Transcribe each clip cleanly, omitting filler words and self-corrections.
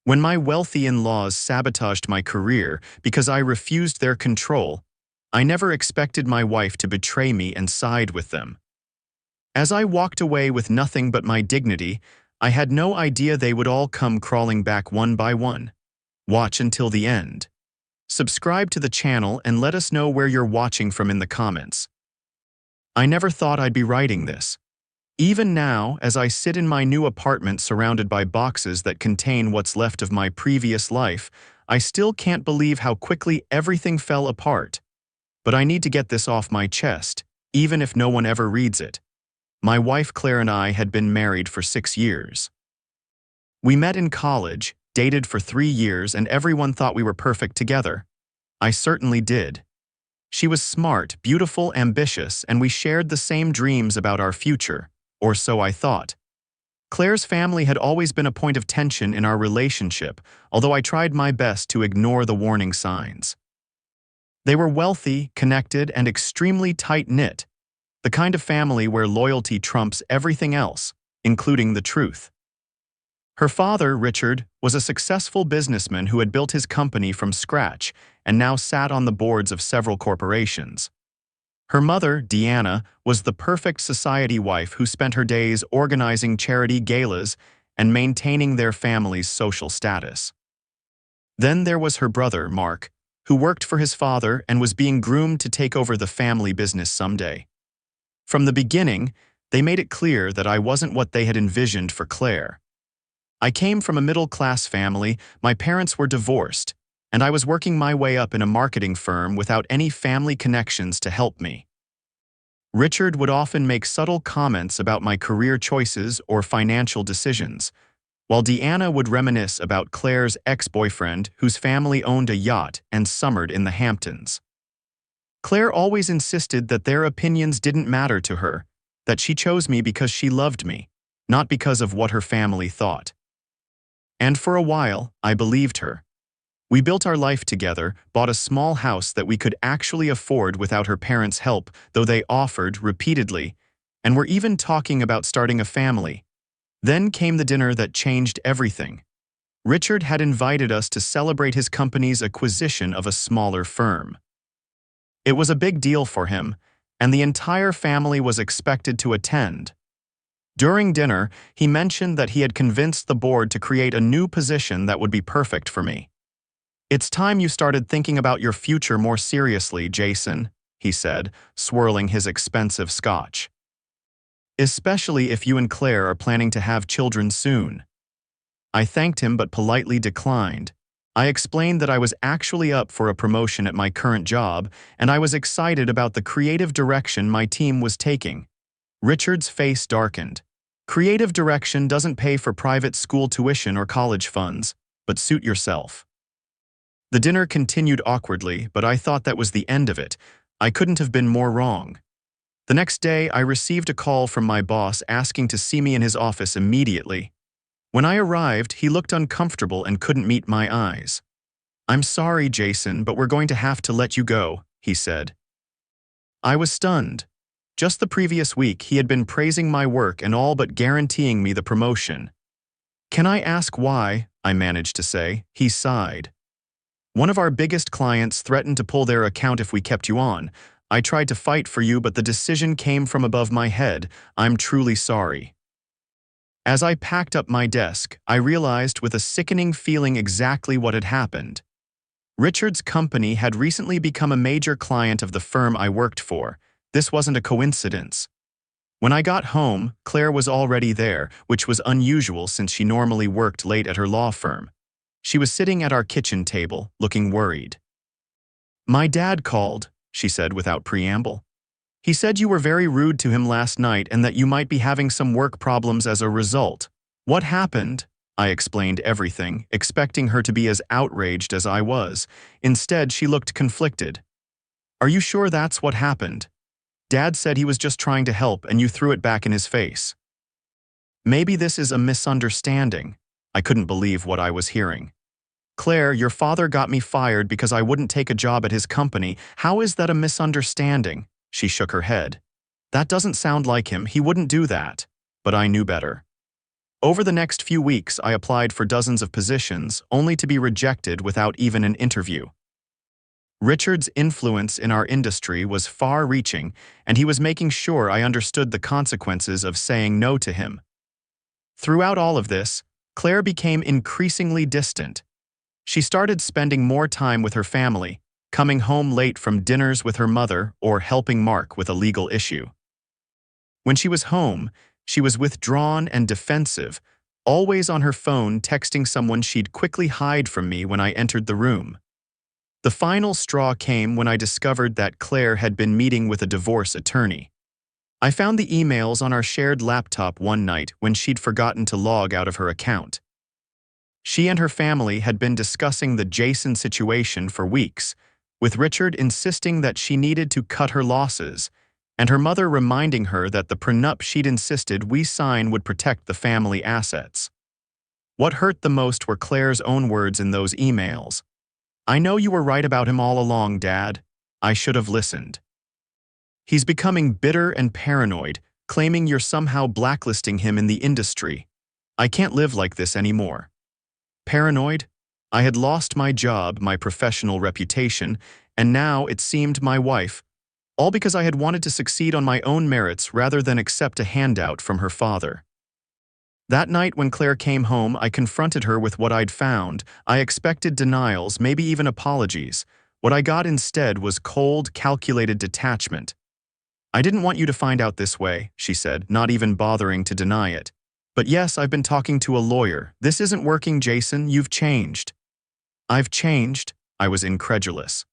When my wealthy in-laws sabotaged my career because I refused their control, I never expected my wife to betray me and side with them. As I walked away with nothing but my dignity, I had no idea they would all come crawling back one by one. Watch until the end. Subscribe to the channel and let us know where you're watching from in the comments. I never thought I'd be writing this. Even now, as I sit in my new apartment surrounded by boxes that contain what's left of my previous life, I still can't believe how quickly everything fell apart. But I need to get this off my chest, even if no one ever reads it. My wife Claire and I had been married for 6 years. We met in college, dated for 3 years, and everyone thought we were perfect together. I certainly did. She was smart, beautiful, ambitious, and we shared the same dreams about our future. Or so I thought. Claire's family had always been a point of tension in our relationship, although I tried my best to ignore the warning signs. They were wealthy, connected, and extremely tight-knit, the kind of family where loyalty trumps everything else, including the truth. Her father, Richard, was a successful businessman who had built his company from scratch and now sat on the boards of several corporations. Her mother, Deanna, was the perfect society wife who spent her days organizing charity galas and maintaining their family's social status. Then there was her brother, Mark, who worked for his father and was being groomed to take over the family business someday. From the beginning, they made it clear that I wasn't what they had envisioned for Claire. I came from a middle-class family, my parents were divorced, and I was working my way up in a marketing firm without any family connections to help me. Richard would often make subtle comments about my career choices or financial decisions, while Deanna would reminisce about Claire's ex-boyfriend whose family owned a yacht and summered in the Hamptons. Claire always insisted that their opinions didn't matter to her, that she chose me because she loved me, not because of what her family thought. And for a while, I believed her. We built our life together, bought a small house that we could actually afford without her parents' help, though they offered repeatedly, and were even talking about starting a family. Then came the dinner that changed everything. Richard had invited us to celebrate his company's acquisition of a smaller firm. It was a big deal for him, and the entire family was expected to attend. During dinner, he mentioned that he had convinced the board to create a new position that would be perfect for me. "It's time you started thinking about your future more seriously, Jason," he said, swirling his expensive scotch. "Especially if you and Claire are planning to have children soon." I thanked him but politely declined. I explained that I was actually up for a promotion at my current job, and I was excited about the creative direction my team was taking. Richard's face darkened. "Creative direction doesn't pay for private school tuition or college funds, but suit yourself." The dinner continued awkwardly, but I thought that was the end of it. I couldn't have been more wrong. The next day, I received a call from my boss asking to see me in his office immediately. When I arrived, he looked uncomfortable and couldn't meet my eyes. "I'm sorry, Jason, but we're going to have to let you go," he said. I was stunned. Just the previous week, he had been praising my work and all but guaranteeing me the promotion. "Can I ask why?" I managed to say. He sighed. "One of our biggest clients threatened to pull their account if we kept you on. I tried to fight for you, but the decision came from above my head. I'm truly sorry." As I packed up my desk, I realized with a sickening feeling exactly what had happened. Richard's company had recently become a major client of the firm I worked for. This wasn't a coincidence. When I got home, Claire was already there, which was unusual since she normally worked late at her law firm. She was sitting at our kitchen table, looking worried. "My dad called," she said without preamble. "He said you were very rude to him last night and that you might be having some work problems as a result." "What happened?" I explained everything, expecting her to be as outraged as I was. Instead, she looked conflicted. "Are you sure that's what happened? Dad said he was just trying to help and you threw it back in his face." "Maybe this is a misunderstanding." I couldn't believe what I was hearing. "Claire, your father got me fired because I wouldn't take a job at his company. How is that a misunderstanding?" She shook her head. "That doesn't sound like him. He wouldn't do that." But I knew better. Over the next few weeks, I applied for dozens of positions, only to be rejected without even an interview. Richard's influence in our industry was far-reaching, and he was making sure I understood the consequences of saying no to him. Throughout all of this, Claire became increasingly distant. She started spending more time with her family, coming home late from dinners with her mother or helping Mark with a legal issue. When she was home, she was withdrawn and defensive, always on her phone texting someone she'd quickly hide from me when I entered the room. The final straw came when I discovered that Claire had been meeting with a divorce attorney. I found the emails on our shared laptop one night when she'd forgotten to log out of her account. She and her family had been discussing the Jason situation for weeks, with Richard insisting that she needed to cut her losses, and her mother reminding her that the prenup she'd insisted we sign would protect the family assets. What hurt the most were Claire's own words in those emails. "I know you were right about him all along, Dad. I should have listened. He's becoming bitter and paranoid, claiming you're somehow blacklisting him in the industry. I can't live like this anymore." Paranoid? I had lost my job, my professional reputation, and now it seemed my wife, all because I had wanted to succeed on my own merits rather than accept a handout from her father. That night when Claire came home, I confronted her with what I'd found. I expected denials, maybe even apologies. What I got instead was cold, calculated detachment. "I didn't want you to find out this way," she said, not even bothering to deny it. "But yes, I've been talking to a lawyer. This isn't working, Jason. You've changed." "I've changed?" I was incredulous.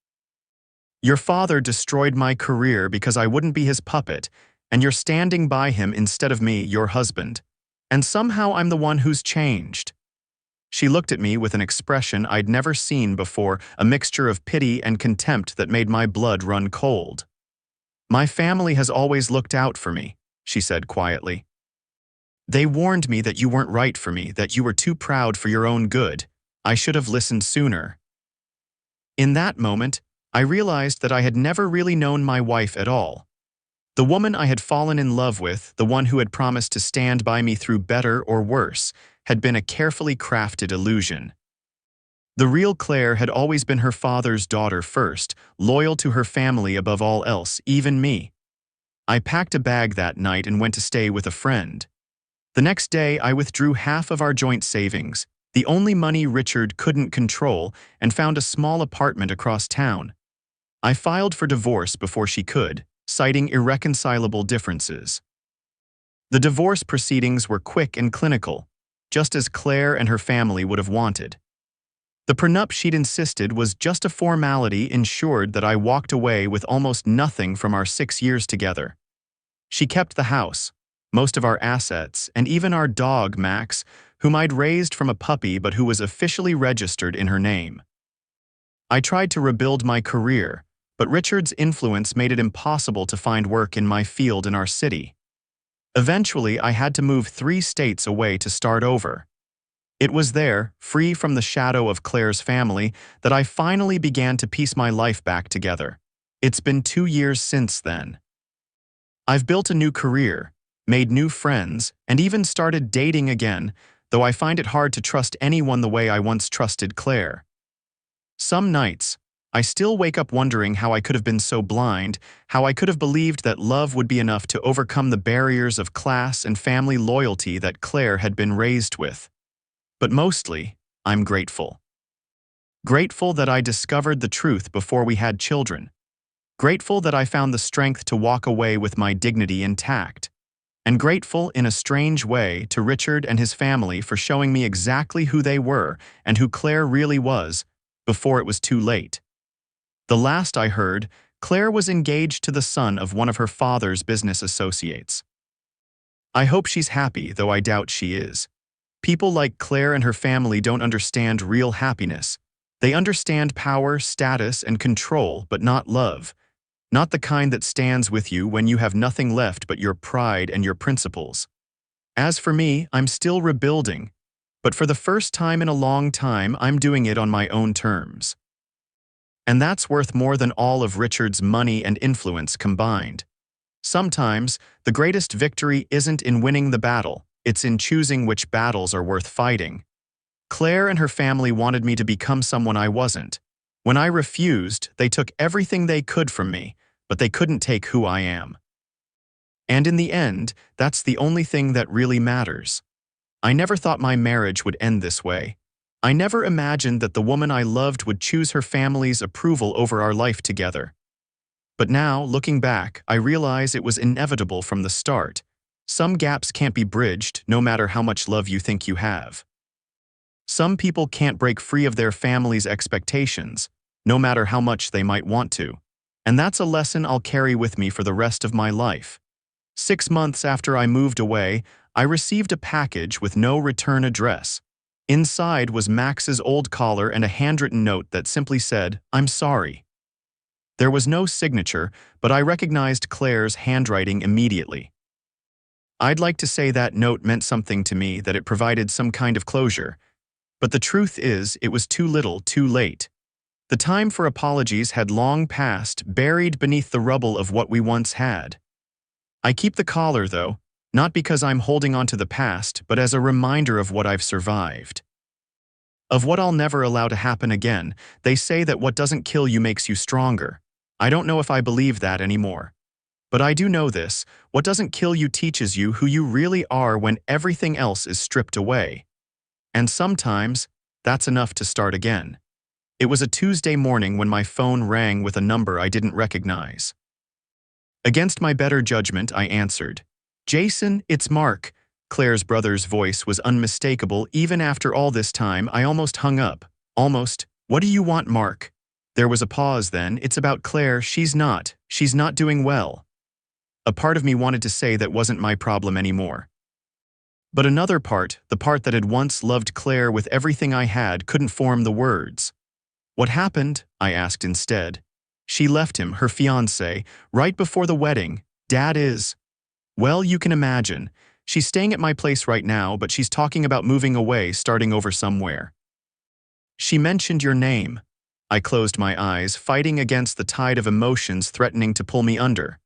"Your father destroyed my career because I wouldn't be his puppet, and you're standing by him instead of me, your husband. And somehow I'm the one who's changed." She looked at me with an expression I'd never seen before, a mixture of pity and contempt that made my blood run cold. "My family has always looked out for me," she said quietly. "They warned me that you weren't right for me, that you were too proud for your own good. I should have listened sooner." In that moment, I realized that I had never really known my wife at all. The woman I had fallen in love with, the one who had promised to stand by me through better or worse, had been a carefully crafted illusion. The real Claire had always been her father's daughter first, loyal to her family above all else, even me. I packed a bag that night and went to stay with a friend. The next day, I withdrew half of our joint savings, the only money Richard couldn't control, and found a small apartment across town. I filed for divorce before she could, citing irreconcilable differences. The divorce proceedings were quick and clinical, just as Claire and her family would have wanted. The prenup she'd insisted was just a formality, ensured that I walked away with almost nothing from our 6 years together. She kept the house, most of our assets, and even our dog, Max, whom I'd raised from a puppy but who was officially registered in her name. I tried to rebuild my career, but Richard's influence made it impossible to find work in my field in our city. Eventually, I had to move 3 states away to start over. It was there, free from the shadow of Claire's family, that I finally began to piece my life back together. It's been 2 years since then. I've built a new career, made new friends, and even started dating again, though I find it hard to trust anyone the way I once trusted Claire. Some nights, I still wake up wondering how I could have been so blind, how I could have believed that love would be enough to overcome the barriers of class and family loyalty that Claire had been raised with. But mostly, I'm grateful. Grateful that I discovered the truth before we had children. Grateful that I found the strength to walk away with my dignity intact. And grateful, in a strange way, to Richard and his family for showing me exactly who they were and who Claire really was, before it was too late. The last I heard, Claire was engaged to the son of one of her father's business associates. I hope she's happy, though I doubt she is. People like Claire and her family don't understand real happiness. They understand power, status, and control, but not love. Not the kind that stands with you when you have nothing left but your pride and your principles. As for me, I'm still rebuilding, but for the first time in a long time, I'm doing it on my own terms. And that's worth more than all of Richard's money and influence combined. Sometimes, the greatest victory isn't in winning the battle, It's in choosing which battles are worth fighting. Claire and her family wanted me to become someone I wasn't. When I refused, they took everything they could from me, but they couldn't take who I am. And in the end, that's the only thing that really matters. I never thought my marriage would end this way. I never imagined that the woman I loved would choose her family's approval over our life together. But now, looking back, I realize it was inevitable from the start. Some gaps can't be bridged, no matter how much love you think you have. Some people can't break free of their family's expectations, no matter how much they might want to. And that's a lesson I'll carry with me for the rest of my life. 6 months after I moved away, I received a package with no return address. Inside was Max's old collar and a handwritten note that simply said, "I'm sorry." There was no signature, but I recognized Claire's handwriting immediately. I'd like to say that note meant something to me, that it provided some kind of closure. But the truth is, it was too little, too late. The time for apologies had long passed, buried beneath the rubble of what we once had. I keep the collar, though, not because I'm holding on to the past, but as a reminder of what I've survived. Of what I'll never allow to happen again. They say that what doesn't kill you makes you stronger. I don't know if I believe that anymore. But I do know this: what doesn't kill you teaches you who you really are when everything else is stripped away. And sometimes, that's enough to start again. It was a Tuesday morning when my phone rang with a number I didn't recognize. Against my better judgment, I answered. "Jason, it's Mark." Claire's brother's voice was unmistakable. Even after all this time, I almost hung up. Almost. "What do you want, Mark?" There was a pause then. "It's about Claire. She's not doing well." A part of me wanted to say that wasn't my problem anymore. But another part, the part that had once loved Claire with everything I had, couldn't form the words. "What happened?" I asked instead. "She left him, her fiancé, right before the wedding. Dad is..." "Well, you can imagine. She's staying at my place right now, but she's talking about moving away, starting over somewhere." "She mentioned your name." I closed my eyes, fighting against the tide of emotions threatening to pull me under.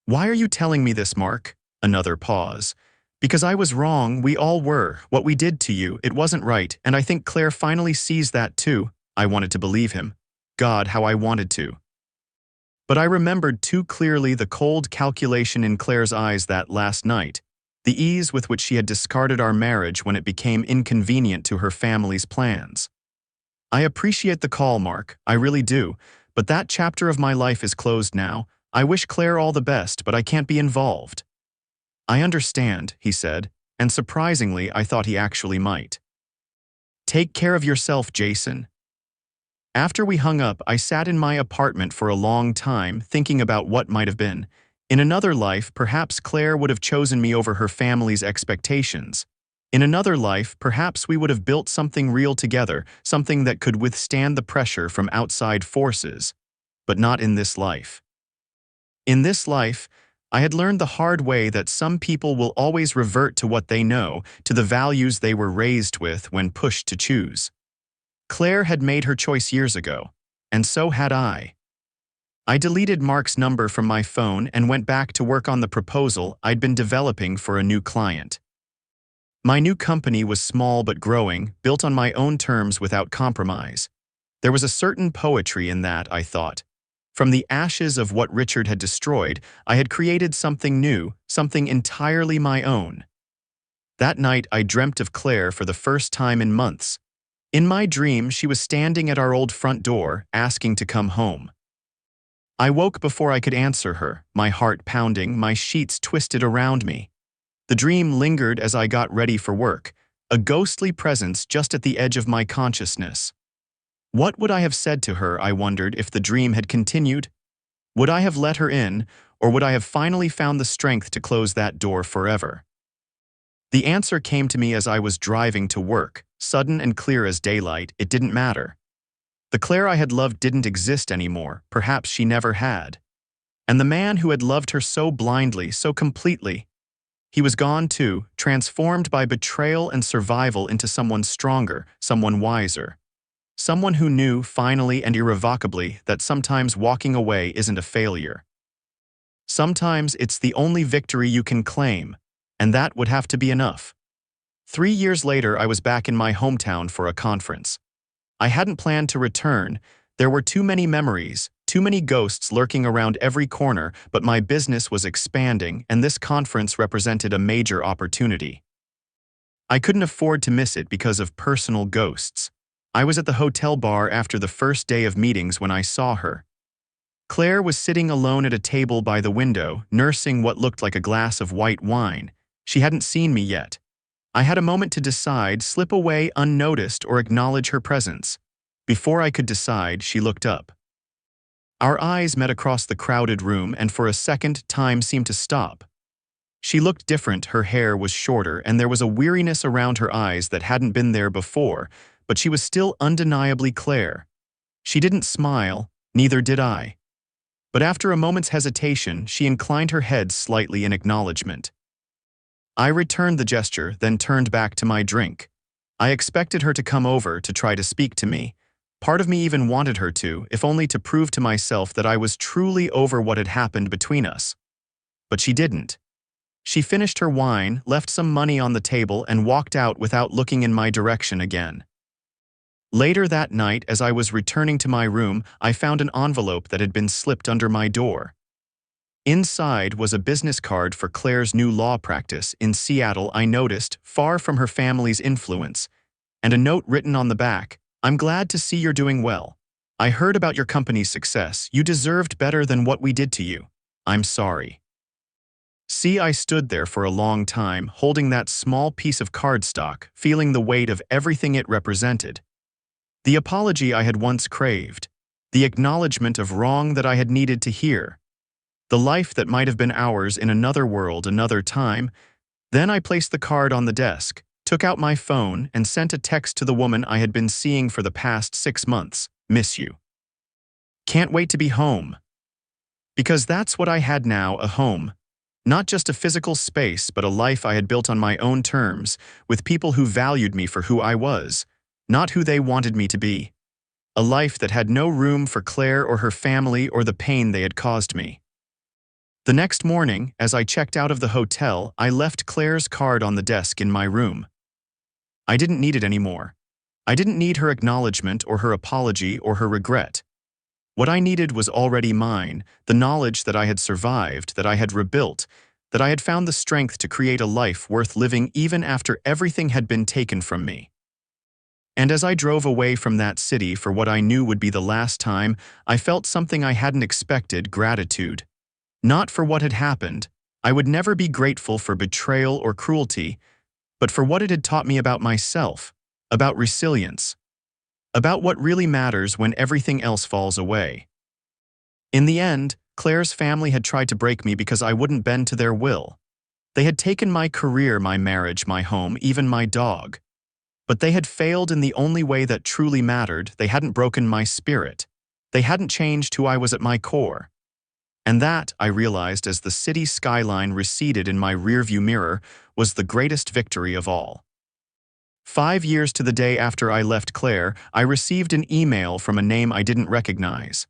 "Why are you telling me this, Mark?" Another pause. "Because I was wrong, we all were. What we did to you, it wasn't right, and I think Claire finally sees that too." I wanted to believe him. God, how I wanted to. But I remembered too clearly the cold calculation in Claire's eyes that last night, the ease with which she had discarded our marriage when it became inconvenient to her family's plans. "I appreciate the call, Mark, I really do, but that chapter of my life is closed now. I wish Claire all the best, but I can't be involved." "I understand," he said, and surprisingly, I thought he actually might. "Take care of yourself, Jason." After we hung up, I sat in my apartment for a long time, thinking about what might have been. In another life, perhaps Claire would have chosen me over her family's expectations. In another life, perhaps we would have built something real together, something that could withstand the pressure from outside forces. But not in this life. In this life, I had learned the hard way that some people will always revert to what they know, to the values they were raised with when pushed to choose. Claire had made her choice years ago, and so had I. I deleted Mark's number from my phone and went back to work on the proposal I'd been developing for a new client. My new company was small but growing, built on my own terms without compromise. There was a certain poetry in that, I thought. From the ashes of what Richard had destroyed, I had created something new, something entirely my own. That night, I dreamt of Claire for the first time in months. In my dream, she was standing at our old front door, asking to come home. I woke before I could answer her, my heart pounding, my sheets twisted around me. The dream lingered as I got ready for work, a ghostly presence just at the edge of my consciousness. What would I have said to her, I wondered, if the dream had continued? Would I have let her in, or would I have finally found the strength to close that door forever? The answer came to me as I was driving to work, sudden and clear as daylight. It didn't matter. The Claire I had loved didn't exist anymore, perhaps she never had. And the man who had loved her so blindly, so completely, he was gone too, transformed by betrayal and survival into someone stronger, someone wiser. Someone who knew, finally and irrevocably, that sometimes walking away isn't a failure. Sometimes it's the only victory you can claim. and that would have to be enough. 3 years later, I was back in my hometown for a conference. I hadn't planned to return. There were too many memories, too many ghosts lurking around every corner, but my business was expanding, and this conference represented a major opportunity. I couldn't afford to miss it because of personal ghosts. I was at the hotel bar after the first day of meetings when I saw her. Claire was sitting alone at a table by the window, nursing what looked like a glass of white wine. She hadn't seen me yet. I had a moment to decide, slip away unnoticed or acknowledge her presence. Before I could decide, she looked up. Our eyes met across the crowded room, and for a second, time seemed to stop. She looked different. Her hair was shorter, and there was a weariness around her eyes that hadn't been there before, but she was still undeniably Claire. She didn't smile, neither did I. But after a moment's hesitation, she inclined her head slightly in acknowledgement. I returned the gesture, then turned back to my drink. I expected her to come over to try to speak to me. Part of me even wanted her to, if only to prove to myself that I was truly over what had happened between us. But she didn't. She finished her wine, left some money on the table, and walked out without looking in my direction again. Later that night, as I was returning to my room, I found an envelope that had been slipped under my door. Inside was a business card for Claire's new law practice in Seattle, I noticed, far from her family's influence, and a note written on the back: "I'm glad to see you're doing well. I heard about your company's success. You deserved better than what we did to you. I'm sorry." See, I stood there for a long time, holding that small piece of cardstock, feeling the weight of everything it represented. The apology I had once craved, the acknowledgement of wrong that I had needed to hear, the life that might have been ours in another world, another time. Then I placed the card on the desk, took out my phone, and sent a text to the woman I had been seeing for the past 6 months. "Miss you. Can't wait to be home." Because that's what I had now, a home. Not just a physical space, but a life I had built on my own terms, with people who valued me for who I was, not who they wanted me to be. A life that had no room for Claire or her family or the pain they had caused me. The next morning, as I checked out of the hotel, I left Claire's card on the desk in my room. I didn't need it anymore. I didn't need her acknowledgement or her apology or her regret. What I needed was already mine, the knowledge that I had survived, that I had rebuilt, that I had found the strength to create a life worth living even after everything had been taken from me. And as I drove away from that city for what I knew would be the last time, I felt something I hadn't expected: gratitude. Not for what had happened. I would never be grateful for betrayal or cruelty, but for what it had taught me about myself, about resilience, about what really matters when everything else falls away. In the end, Claire's family had tried to break me because I wouldn't bend to their will. They had taken my career, my marriage, my home, even my dog. But they had failed in the only way that truly mattered. They hadn't broken my spirit. They hadn't changed who I was at my core. And that, I realized as the city skyline receded in my rearview mirror, was the greatest victory of all. 5 years to the day after I left Claire, I received an email from a name I didn't recognize.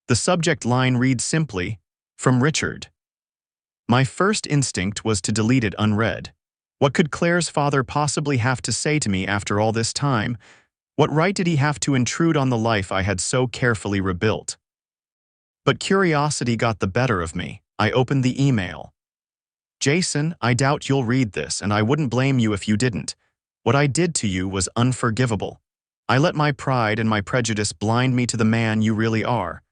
The subject line read simply, "From Richard." My first instinct was to delete it unread. What could Claire's father possibly have to say to me after all this time? What right did he have to intrude on the life I had so carefully rebuilt? But curiosity got the better of me. I opened the email. "Jason, I doubt you'll read this, and I wouldn't blame you if you didn't. What I did to you was unforgivable. I let my pride and my prejudice blind me to the man you really are.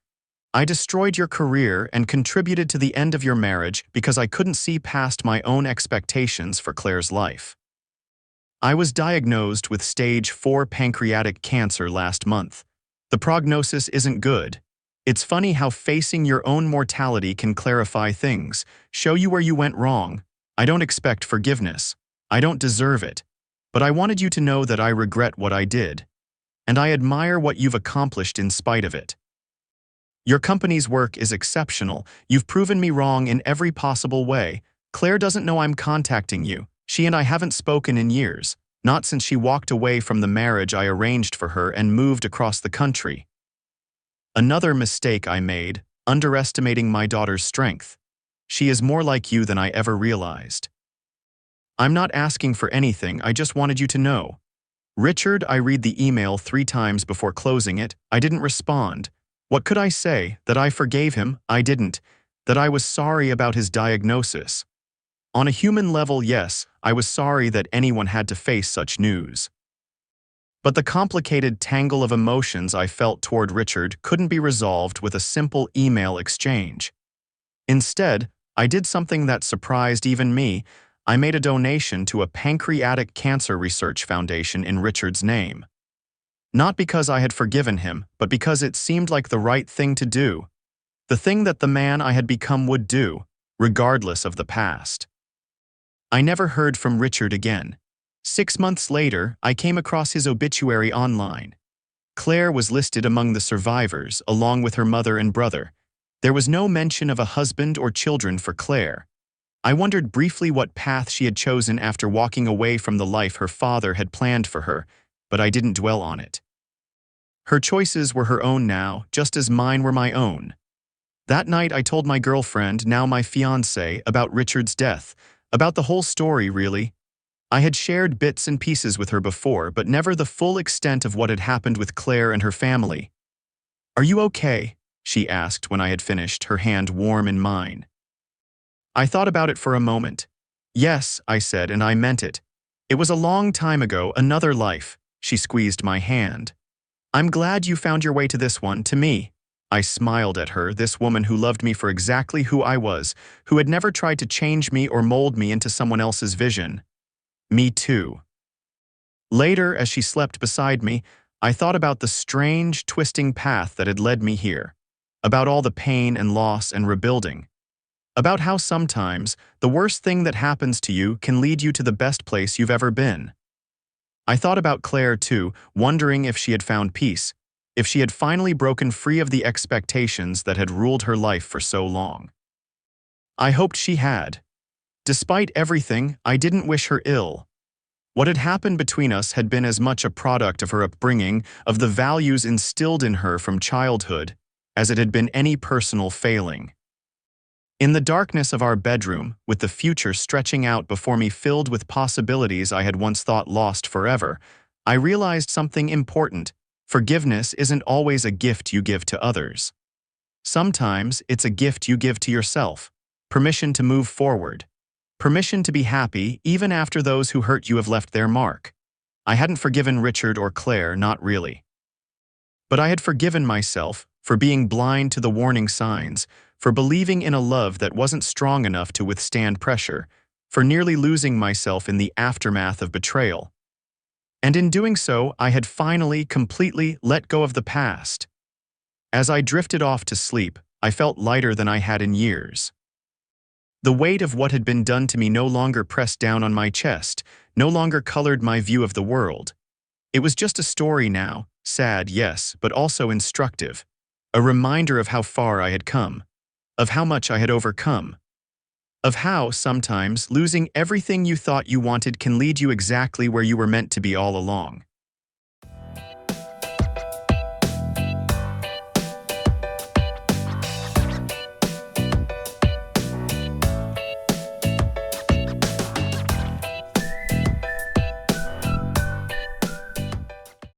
I destroyed your career and contributed to the end of your marriage because I couldn't see past my own expectations for Claire's life. I was diagnosed with stage 4 pancreatic cancer last month. The prognosis isn't good. It's funny how facing your own mortality can clarify things, show you where you went wrong. I don't expect forgiveness. I don't deserve it. But I wanted you to know that I regret what I did. And I admire what you've accomplished in spite of it. Your company's work is exceptional. You've proven me wrong in every possible way. Claire doesn't know I'm contacting you. She and I haven't spoken in years, not since she walked away from the marriage I arranged for her and moved across the country. Another mistake I made, underestimating my daughter's strength. She is more like you than I ever realized. I'm not asking for anything, I just wanted you to know. Richard, I read the email 3 times before closing it. I didn't respond. What could I say? That I forgave him? I didn't. That I was sorry about his diagnosis. On a human level, yes, I was sorry that anyone had to face such news. But the complicated tangle of emotions I felt toward Richard couldn't be resolved with a simple email exchange. Instead, I did something that surprised even me. I made a donation to a pancreatic cancer research foundation in Richard's name. Not because I had forgiven him, but because it seemed like the right thing to do. The thing that the man I had become would do, regardless of the past. I never heard from Richard again. 6 months later, I came across his obituary online. Claire was listed among the survivors, along with her mother and brother. There was no mention of a husband or children for Claire. I wondered briefly what path she had chosen after walking away from the life her father had planned for her, but I didn't dwell on it. Her choices were her own now, just as mine were my own. That night I told my girlfriend, now my fiancée, about Richard's death, about the whole story, really. I had shared bits and pieces with her before, but never the full extent of what had happened with Claire and her family. "Are you okay?" she asked when I had finished, her hand warm in mine. I thought about it for a moment. "Yes," I said, and I meant it. "It was a long time ago, another life." She squeezed my hand. "I'm glad you found your way to this one, to me." I smiled at her, this woman who loved me for exactly who I was, who had never tried to change me or mold me into someone else's vision. Me too. Later, as she slept beside me, I thought about the strange, twisting path that had led me here, about all the pain and loss and rebuilding, about how sometimes the worst thing that happens to you can lead you to the best place you've ever been. I thought about Claire too, wondering if she had found peace, if she had finally broken free of the expectations that had ruled her life for so long. I hoped she had. Despite everything, I didn't wish her ill. What had happened between us had been as much a product of her upbringing, of the values instilled in her from childhood, as it had been any personal failing. In the darkness of our bedroom, with the future stretching out before me filled with possibilities I had once thought lost forever, I realized something important. Forgiveness isn't always a gift you give to others. Sometimes it's a gift you give to yourself, permission to move forward, permission to be happy even after those who hurt you have left their mark. I hadn't forgiven Richard or Claire, not really. But I had forgiven myself for being blind to the warning signs, for believing in a love that wasn't strong enough to withstand pressure, for nearly losing myself in the aftermath of betrayal. And in doing so, I had finally, completely let go of the past. As I drifted off to sleep, I felt lighter than I had in years. The weight of what had been done to me no longer pressed down on my chest, no longer colored my view of the world. It was just a story now, sad, yes, but also instructive. A reminder of how far I had come, of how much I had overcome, of how, sometimes, losing everything you thought you wanted can lead you exactly where you were meant to be all along.